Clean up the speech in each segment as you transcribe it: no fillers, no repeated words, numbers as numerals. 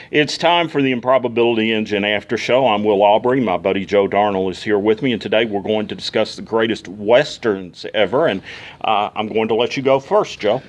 It's time for the Improbability Engine After Show. I'm Will Aubrey. My buddy Joe Darnell is here with me, and today we're going to discuss the greatest westerns ever. And I'm going to let you go first, Joe.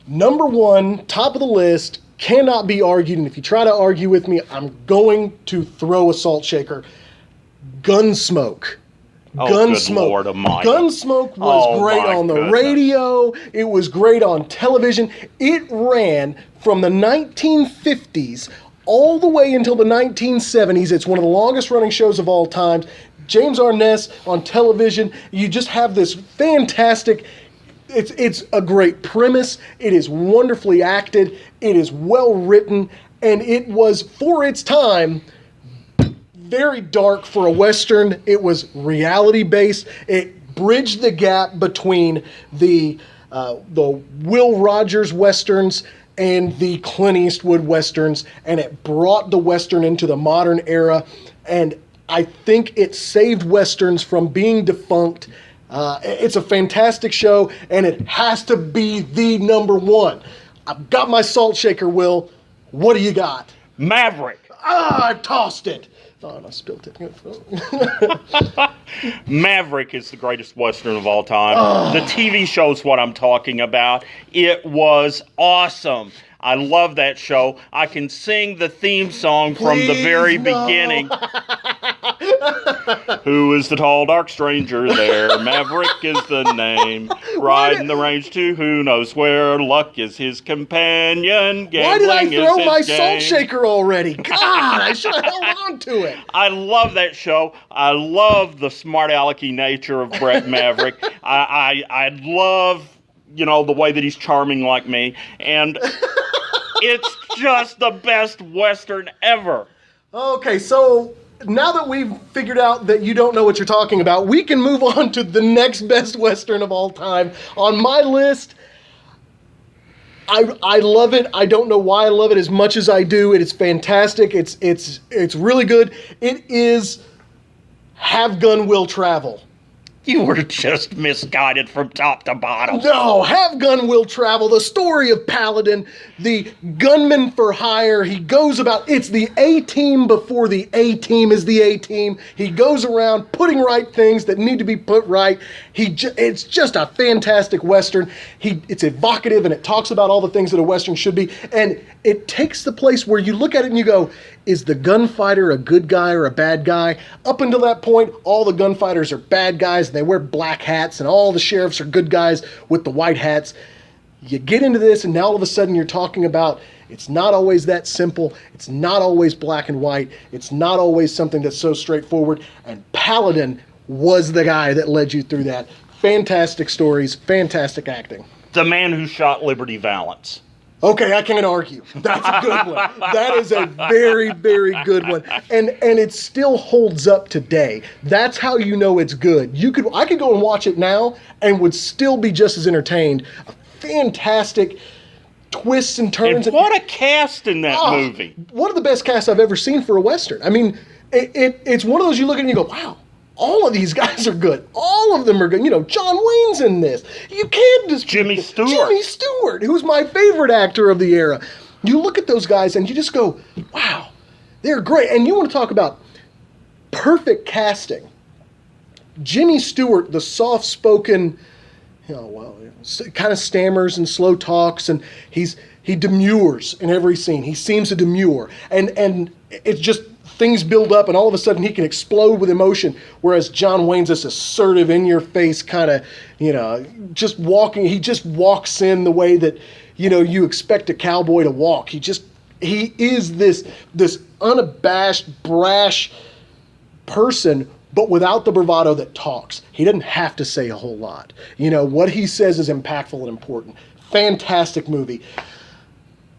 Number one, top of the list, cannot be argued. And if you try to argue with me, I'm going to throw a salt shaker. Gunsmoke. Good Lord Almighty. Gunsmoke was great on the radio. It was great on television. It ran from the 1950s all the way until the 1970s. It's one of the longest running shows of all time. James Arness on television. You just have this fantastic, it's a great premise. It is wonderfully acted. It is well written. And it was, for its time, very dark for a Western. It was reality-based. It bridged the gap between the Will Rogers Westerns and the Clint Eastwood Westerns, and it brought the Western into the modern era. And I think it saved Westerns from being defunct. It's a fantastic show, and it has to be the number one. I've got my salt shaker, Will. What do you got? Maverick. I tossed it. Oh, and I spilled it. Maverick is the greatest Western of all time. The TV show is what I'm talking about. It was awesome. I love that show. I can sing the theme song from the very beginning. Who is the tall, dark stranger there? Maverick is the name. Riding the range to who knows where. Luck is his companion. Why did I Gambling throw is my his game. salt shaker already? God, I should have held on to it. I love that show. I love the smart alecky nature of Brett Maverick. I love, the way that he's charming like me. And it's just the best Western ever. Okay, so now that we've figured out that you don't know what you're talking about, we can move on to the next best Western of all time. On my list, I love it. I don't know why I love it as much as I do. It is fantastic. It's really good. It is Have Gun Will Travel. You were just misguided from top to bottom. No, Have Gun Will Travel, the story of Paladin, the gunman for hire. He goes about, it's the A-team before the A-team is the A-team. He goes around putting right things that need to be put right. It's just a fantastic Western. It's evocative, and it talks about all the things that a Western should be. And it takes the place where you look at it and you go, is the gunfighter a good guy or a bad guy? Up until that point, all the gunfighters are bad guys, and they wear black hats, and all the sheriffs are good guys with the white hats. You get into this, and now all of a sudden you're talking about it's not always that simple. It's not always black and white. It's not always something that's so straightforward. And Paladin was the guy that led you through that. Fantastic stories, fantastic acting. The man who shot Liberty Valance. Okay, I can't argue. That's a good one. That is a very, very good one. And it still holds up today. That's how you know it's good. I could go and watch it now and would still be just as entertained. A fantastic twists and turns. And what a cast in that movie. One of the best casts I've ever seen for a Western. I mean, it's one of those you look at and you go, wow. All of these guys are good. All of them are good. John Wayne's in this. You can't dispute Jimmy Stewart. Jimmy Stewart, who's my favorite actor of the era. You look at those guys and you just go, wow, they're great. And you want to talk about perfect casting. Jimmy Stewart, the soft-spoken, kind of stammers and slow talks, and he demurs in every scene. He seems to demur. And it's just things build up, and all of a sudden he can explode with emotion, whereas John Wayne's this assertive, in-your-face kind of, just walking. He just walks in the way that, you expect a cowboy to walk. He is this unabashed, brash person, but without the bravado that talks. He doesn't have to say a whole lot. What he says is impactful and important. Fantastic movie.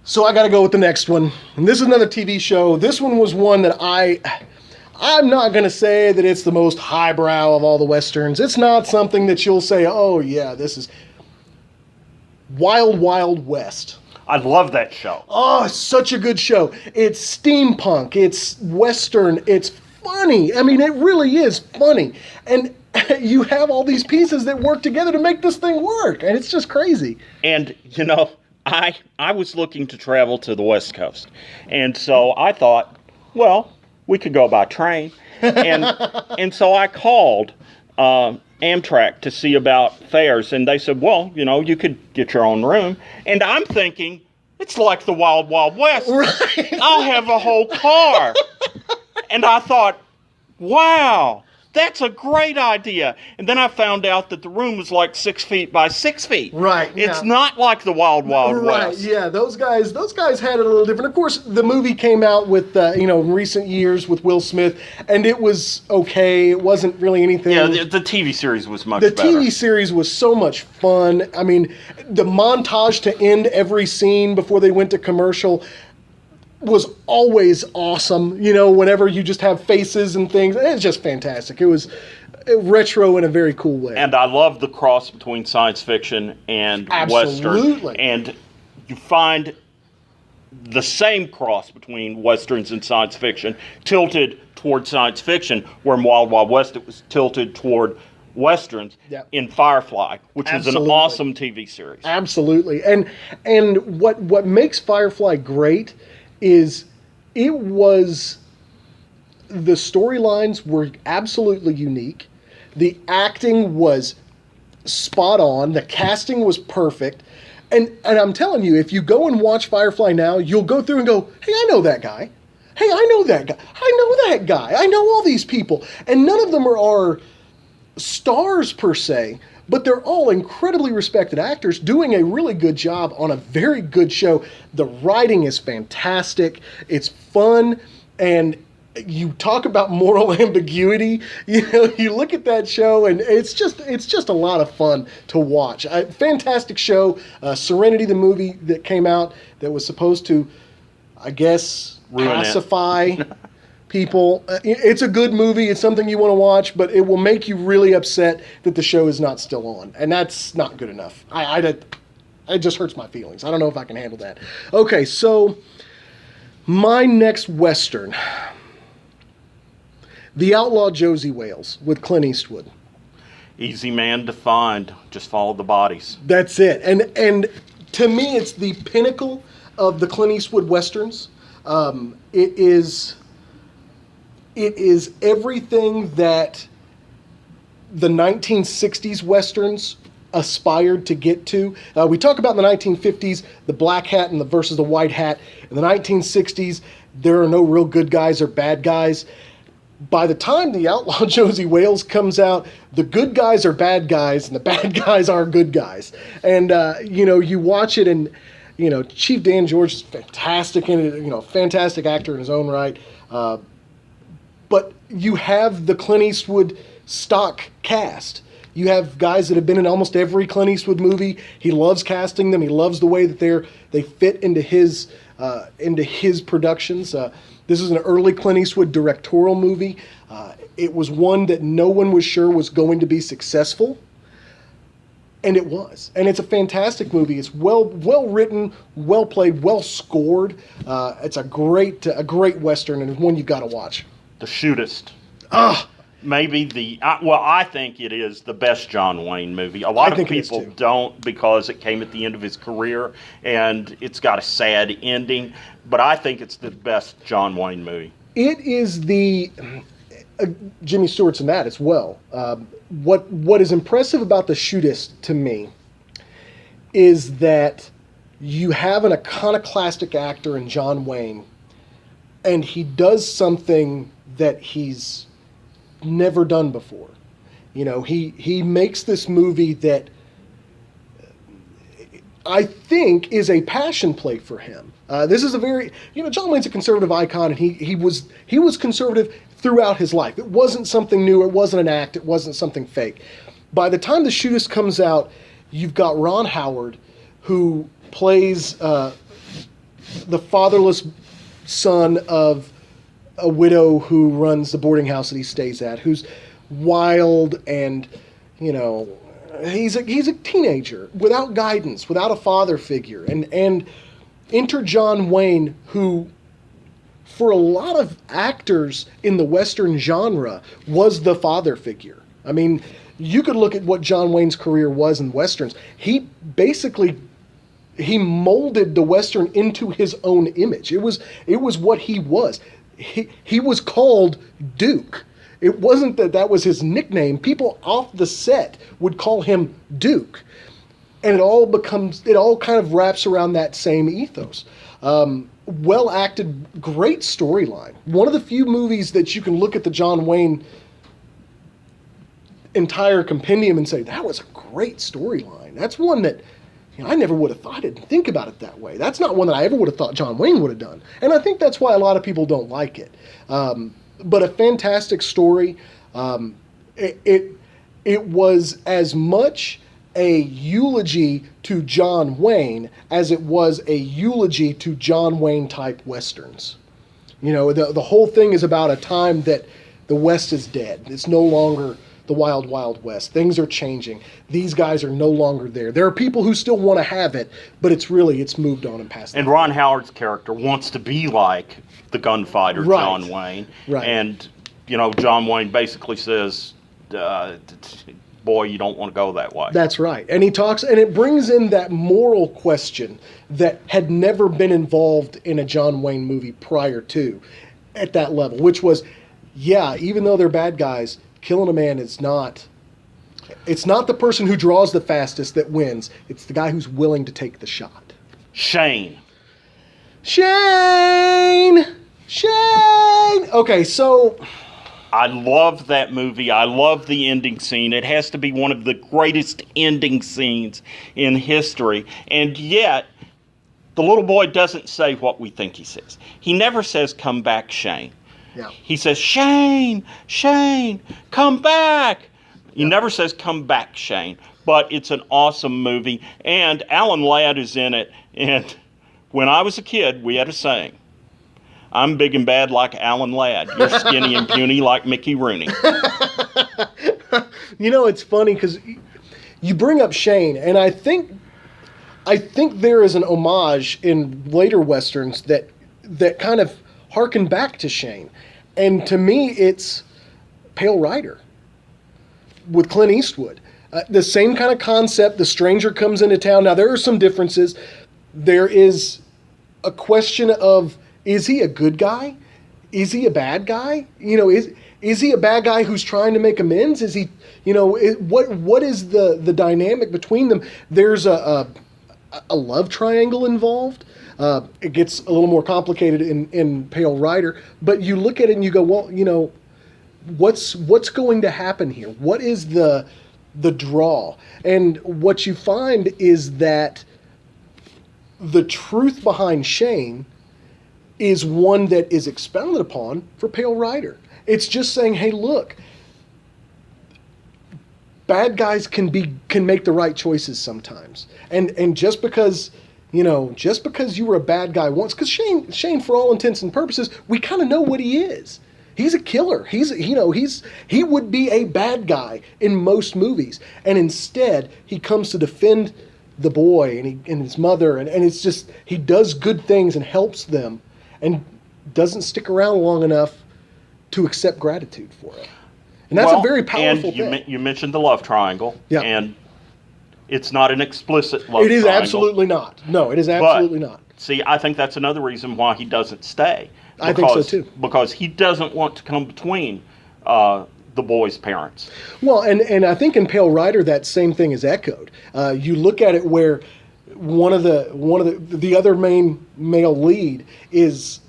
So I got to go with the next one. And this is another TV show. This one was one that I'm not going to say that it's the most highbrow of all the Westerns. It's not something that you'll say, oh yeah, this is Wild Wild West. I love that show. Oh, it's such a good show. It's steampunk. It's Western. It's funny. I mean, it really is funny. And you have all these pieces that work together to make this thing work. And it's just crazy. And, I was looking to travel to the West Coast, and so I thought, well, we could go by train, and and so I called Amtrak to see about fares, and they said, well, you could get your own room, and I'm thinking it's like the Wild Wild West. Right. I'll have a whole car, and I thought, wow. That's a great idea. And then I found out that the room was like 6 feet by 6 feet. Right. It's not like the Wild Wild Right. West. Yeah. Those guys had it a little different. Of course, the movie came out with in recent years with Will Smith, and it was okay. It wasn't really anything. Yeah. The TV series was much The better. TV series was so much fun. I mean, the montage to end every scene before they went to commercial was always awesome. Whenever you just have faces and things, it's just fantastic. It was retro in a very cool way. And I love the cross between science fiction and Absolutely. Western. And you find the same cross between Westerns and science fiction tilted toward science fiction, where in Wild Wild West it was tilted toward Westerns. Yep. In Firefly, which Absolutely. was an awesome TV series. Absolutely. And what makes Firefly great is the storylines were absolutely unique. The acting was spot on. The casting was perfect. And I'm telling you, if you go and watch Firefly now, you'll go through and go, hey, I know that guy. Hey, I know that guy. I know that guy. I know all these people. And none of them are stars per se, but they're all incredibly respected actors doing a really good job on a very good show. The writing is fantastic. It's fun. And you talk about moral ambiguity. You look at that show and it's just a lot of fun to watch. Fantastic show. Serenity, the movie that came out that was supposed to, I guess, pacify people. It's a good movie. It's something you want to watch, but it will make you really upset that the show is not still on, and that's not good enough. It just hurts my feelings. I don't know if I can handle that. Okay, so my next Western, The Outlaw Josie Wales with Clint Eastwood. Easy man to find. Just follow the bodies. That's it. And to me, it's the pinnacle of the Clint Eastwood Westerns. It is everything that the 1960s Westerns aspired to get to. We talk about in the 1950s, the black hat versus the white hat. In the 1960s, there are no real good guys or bad guys. By the time The Outlaw Josie Wales comes out, the good guys are bad guys and the bad guys are good guys. And, you watch it and, Chief Dan George is fantastic in it, fantastic actor in his own right. But you have the Clint Eastwood stock cast. You have guys that have been in almost every Clint Eastwood movie. He loves casting them. He loves the way that they fit into his productions. This is an early Clint Eastwood directorial movie. It was one that no one was sure was going to be successful, and it was. And it's a fantastic movie. It's well written, well played, well scored. It's a great Western, and one you got to watch. The Shootist. Maybe I think it is the best John Wayne movie. A lot of people don't, because it came at the end of his career and it's got a sad ending. But I think it's the best John Wayne movie. It is the Jimmy Stewart's in that as well. What is impressive about The Shootist to me is that you have an iconoclastic actor in John Wayne, and he does something that he's never done before. He makes this movie that I think is a passion play for him. This is a very, John Wayne's a conservative icon, and he was conservative throughout his life. It wasn't something new. It wasn't an act. It wasn't something fake. By the time The Shootist comes out, you've got Ron Howard, who plays the fatherless son of a widow who runs the boarding house that he stays at, who's wild and, he's a teenager without guidance, without a father figure. And enter John Wayne, who, for a lot of actors in the Western genre, was the father figure. I mean, you could look at what John Wayne's career was in Westerns. He basically he molded the Western into his own image. It was what he was. He was called Duke. It wasn't that was his nickname. People off the set would call him Duke. And it all kind of wraps around that same ethos. Well acted, great storyline. One of the few movies that you can look at the John Wayne entire compendium and say, that was a great storyline. That's one that I never would have thought. I didn't think about it that way. That's not one that I ever would have thought John Wayne would have done. And I think that's why a lot of people don't like it. But a fantastic story. It was as much a eulogy to John Wayne as it was a eulogy to John Wayne type westerns. The whole thing is about a time that the West is dead. It's no longer the wild, wild West. Things are changing. These guys are no longer there. There are people who still want to have it, but it's moved on and past. And Ron Howard's character wants to be like the gunfighter Right. John Wayne. Right. And, John Wayne basically says, boy, you don't want to go that way. That's right. And he talks, and it brings in that moral question that had never been involved in a John Wayne movie prior to at that level, which was, even though they're bad guys, killing a man it's not the person who draws the fastest that wins. It's the guy who's willing to take the shot. Shane. Okay, so I love that movie. I love the ending scene. It has to be one of the greatest ending scenes in history. And yet, the little boy doesn't say what we think he says. He never says, "Come back, Shane." yeah. He says, "Shane, Shane, come back." He never says, "Come back, Shane." But it's an awesome movie. And Alan Ladd is in it. And when I was a kid, we had a saying, "I'm big and bad like Alan Ladd. You're skinny and puny like Mickey Rooney." It's funny because you bring up Shane, and I think there is an homage in later westerns that kind of harken back to Shane. And to me, it's Pale Rider with Clint Eastwood. The same kind of concept. The stranger comes into town. Now, there are some differences. There is a question of, is he a good guy? Is he a bad guy? Is he a bad guy who's trying to make amends? Is he, what is the dynamic between them? There's a love triangle involved. It gets a little more complicated in Pale Rider, but you look at it and you go, well, what's going to happen here? What is the draw? And what you find is that the truth behind Shane is one that is expounded upon for Pale Rider. It's just saying, hey, look, bad guys can make the right choices sometimes. And just because you were a bad guy once, because Shane, for all intents and purposes, we kind of know what he is. He's a killer. He would be a bad guy in most movies. And instead, he comes to defend the boy and his mother. And it's just, he does good things and helps them and doesn't stick around long enough to accept gratitude for it. And that's a very powerful thing. And you mentioned the love triangle. Yeah. And it's not an explicit love triangle. It is absolutely not. No, it is absolutely not. See, I think that's another reason why he doesn't stay. I think so too. Because he doesn't want to come between the boy's parents. Well, and I think in Pale Rider that same thing is echoed. You look at it where one of the other main male lead is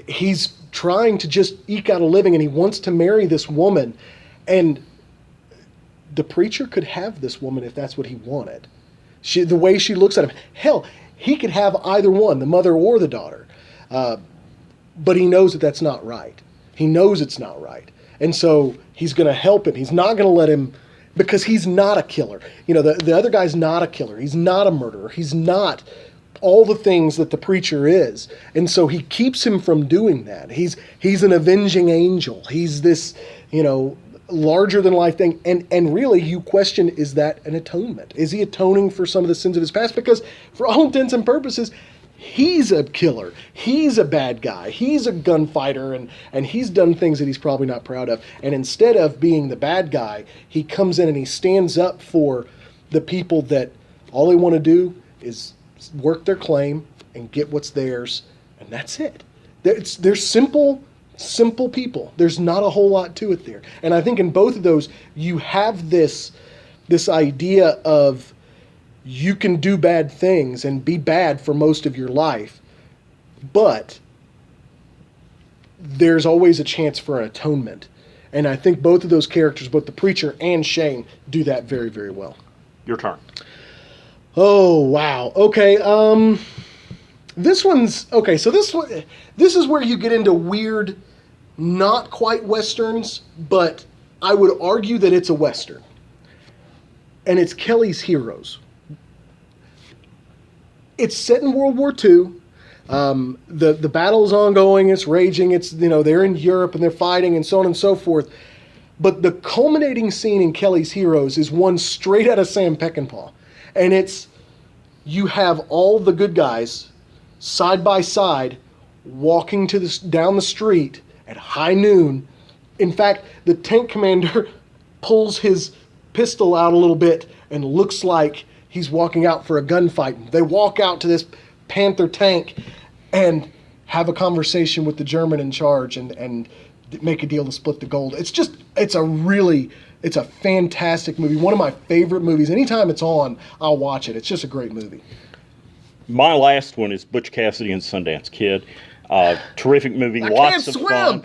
he's trying to just eke out a living, and he wants to marry this woman, and the preacher could have this woman if that's what he wanted. The way she looks at him, hell, he could have either one, the mother or the daughter. But he knows that that's not right. He knows it's not right. And so he's going to help him. He's not going to let him, because he's not a killer. The other guy's not a killer. He's not a murderer. He's not all the things that the preacher is. And so he keeps him from doing that. He's an avenging angel. He's this, larger than life thing. And really, you question, is that an atonement? Is he atoning for some of the sins of his past? Because for all intents and purposes, he's a killer. He's a bad guy. He's a gunfighter, and he's done things that he's probably not proud of. And instead of being the bad guy, he comes in and he stands up for the people that all they want to do is work their claim, and get what's theirs, and that's it. They're simple people. There's not a whole lot to it there. And I think in both of those, you have this idea of you can do bad things and be bad for most of your life, but there's always a chance for an atonement. And I think both of those characters, both the preacher and Shane, do that very, very well. Your turn. Oh, wow. Okay, this one's... Okay, so this is where you get into weird, not quite Westerns, but I would argue that it's a Western. And it's Kelly's Heroes. It's set in World War II. The battle's ongoing, it's raging, they're in Europe and they're fighting and so on and so forth. But the culminating scene in Kelly's Heroes is one straight out of Sam Peckinpah. And it's, you have all the good guys side by side walking down the street at high noon. In fact, the tank commander pulls his pistol out a little bit and looks like he's walking out for a gunfight. They walk out to this Panther tank and have a conversation with the German in charge and make a deal to split the gold. It's a fantastic movie. One of my favorite movies. Anytime it's on, I'll watch it. It's just a great movie. My last one is Butch Cassidy and Sundance Kid. Terrific movie. Lots of fun.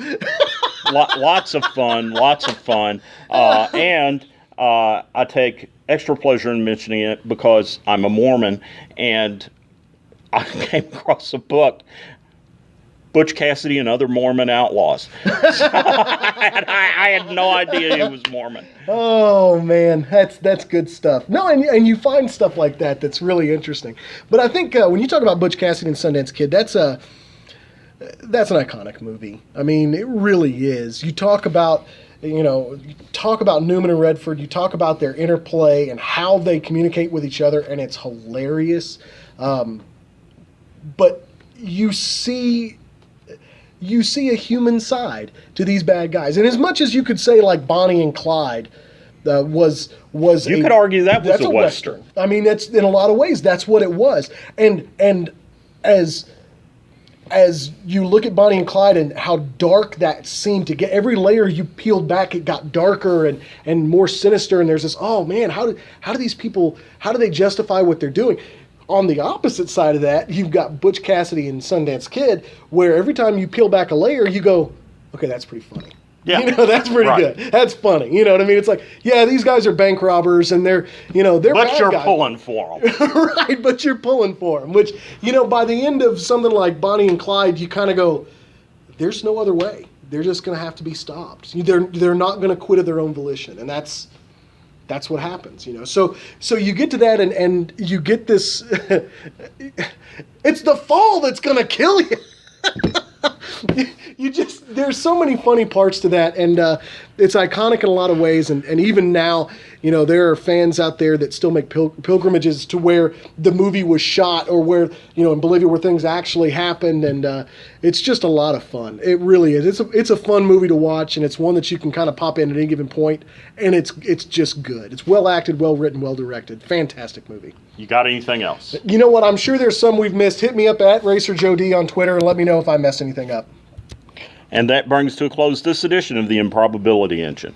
Lots of fun. And I take extra pleasure in mentioning it because I'm a Mormon, and I came across a book, Butch Cassidy and Other Mormon Outlaws. I had no idea he was Mormon. Oh man, that's good stuff. No, and you find stuff like that that's really interesting. But I think when you talk about Butch Cassidy and Sundance Kid, that's an iconic movie. I mean, it really is. You talk about Newman and Redford. You talk about their interplay and how they communicate with each other, and it's hilarious. But you see a human side to these bad guys. And as much as you could say like Bonnie and Clyde was you could argue that's a Western. I mean, that's in a lot of ways that's what it was. And as you look at Bonnie and Clyde and how dark that seemed to get, every layer you peeled back, it got darker and more sinister. And there's this, oh man, how do these people, how do they justify what they're doing? On the opposite side of that, you've got Butch Cassidy and Sundance Kid, where every time you peel back a layer, you go, okay, that's pretty funny. Yeah. That's pretty good. That's funny. You know what I mean? It's like, yeah, these guys are bank robbers and they're but bad you're guys. Pulling for them. Right, but you're pulling for them, which, by the end of something like Bonnie and Clyde, you kind of go, there's no other way. They're just going to have to be stopped. They're not going to quit of their own volition. And that's what happens, So you get to that and you get this, it's the fall that's going to kill you. There's so many funny parts to that, and it's iconic in a lot of ways, and even now, there are fans out there that still make pilgrimages to where the movie was shot, or where, in Bolivia where things actually happened, and it's just a lot of fun. It really is. It's a fun movie to watch, and it's one that you can kind of pop in at any given point, and it's just good. It's well acted, well written, well directed. Fantastic movie. You got anything else? You know what? I'm sure there's some we've missed. Hit me up at RacerJoeD on Twitter and let me know if I messed anything up. And that brings to a close this edition of the Improbability Engine.